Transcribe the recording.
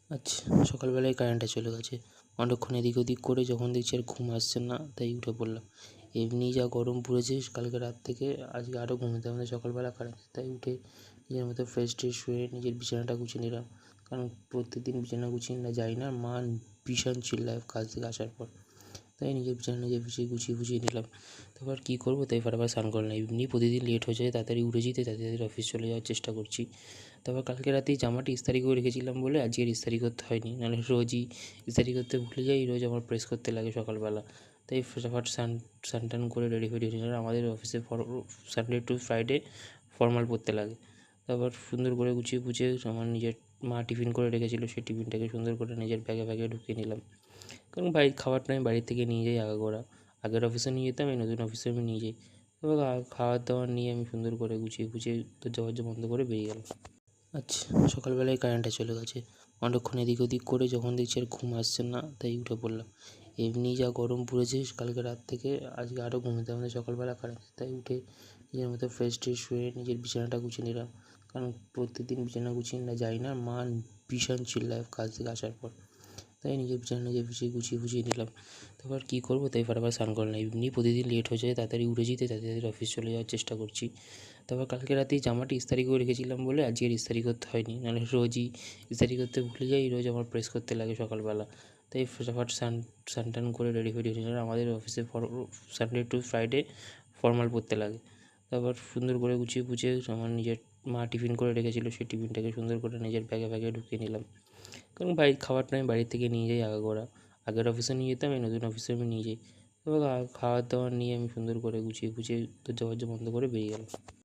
আচ্ছা, সকালবেলায় কারেন্টটা চলে গেছে। অনেকক্ষণ এদিক ওদিক করে যখন দেখছি আর ঘুম আসছে না, তাই উঠে পড়লাম। এমনি যা গরম পড়েছে কালকে রাত থেকে, আজকে আরও ঘুমোতে আমাদের সকালবেলা কারেন্ট, তাই উঠে নিজের মতো ফ্রেশ ট্রেশ হয়ে নিজের বিছানাটা গুছিয়ে নিলাম। কারণ প্রত্যেকদিন বিছানা গুছিয়ে না যাই না, মা ভীষণ চিল্লায় কাজ থেকে আসার পর। তাই নিজের বিছানা নিজে গুছিয়ে নিলাম। তারপর কী করবো, তাই ফটাফট স্নান করলাম। এমনি প্রতিদিন লেট হয়ে যায়, তাড়াতাড়ি উঠেছি, তাই তাড়াতাড়ি অফিস চলে যাওয়ার চেষ্টা করছি। তারপর কালকে রাতেই জামাটি ইস্ত্রি করে রেখেছিলাম বলে আজকে আর ইস্ত্রি করতে হয়নি, নাহলে রোজই ইস্ত্রি করতে ভুলে যাই, রোজ আমার প্রেস করতে লাগে সকালবেলা। তাই ফটাফট স্নান টান করে রেডি ফেডি হয়ে নিলাম। আমাদের অফিসে সানডে টু ফ্রাইডে ফর্মাল পরতে লাগে। তারপর সুন্দর করে গুছিয়ে গুছিয়ে আমার নিজের মা টিফিন করে রেখেছিলো, সেই টিফিনটাকে সুন্দর করে নিজের ব্যাগে ঢুকিয়ে নিলাম। কারণ বাড়ির খাবারটা আমি বাড়ি থেকে নিয়ে যাই আগাগোড়া। আগের অফিসে নিয়ে যেতাম, এই নতুন অফিসে আমি নিয়ে যাই। এবার খাবার দাবার নিয়ে আমি সুন্দর করে গুছিয়ে দরজা বন্ধ করে বেরিয়ে গেলাম। আচ্ছা, সকালবেলায় কারেন্টটা চলে গেছে। অনেকক্ষণ এদিক ওদিক করে যখন দেখছি আর ঘুম আসছে না, তাই উঠে পড়লাম। এমনি যা গরম পড়েছে কালকে রাত থেকে, আজকে আরও ঘুমোতে আমাদের সকালবেলা কারেন্ট, তাই উঠে নিজের মতো ফ্রেশ ট্রেশ হয়ে নিজের বিছানাটা গুছিয়ে নিলাম। কারণ প্রত্যেকদিন বিছানা গুছিয়ে না যাই না, মা ভীষণ চিল্লায় কাজ থেকে আসার পর। তাই নিজের বিছানা নিজে গুছিয়ে নিলাম। তারপর কী করবো, তাই ফটাফট স্নান করলাম। এমনি প্রতিদিন লেট হয়ে যায়, তাড়াতাড়ি উঠেছি, তাই তাড়াতাড়ি অফিস চলে যাওয়ার চেষ্টা করছি। তারপর কালকে রাতেই জামাটি ইস্ত্রি করে রেখেছিলাম বলে আজকে আর ইস্ত্রি করতে হয়নি, নাহলে রোজই ইস্ত্রি করতে ভুলে যাই, রোজ আমার প্রেস করতে লাগে সকালবেলা। তাই ফটাফট স্নান টান করে রেডি ফেডি হয়ে নিলাম। আমাদের অফিসে সানডে টু ফ্রাইডে ফর্মাল পরতে লাগে। তারপর সুন্দর করে গুছিয়ে আমার নিজের মা টিফিন করে রেখেছিলো, সেই টিফিনটাকে সুন্দর করে নিজের ব্যাগে ঢুকিয়ে নিলাম। কারণ বাড়ির খাবারটা আমি বাড়ি থেকে নিয়ে যাই আগাগোড়া। আগের অফিসে নিয়ে যেতাম, এই নতুন অফিসে আমি নিয়ে যাই। এবার খাবার দাবার নিয়ে আমি সুন্দর করে গুছিয়ে দরজা বন্ধ করে বেরিয়ে গেলাম।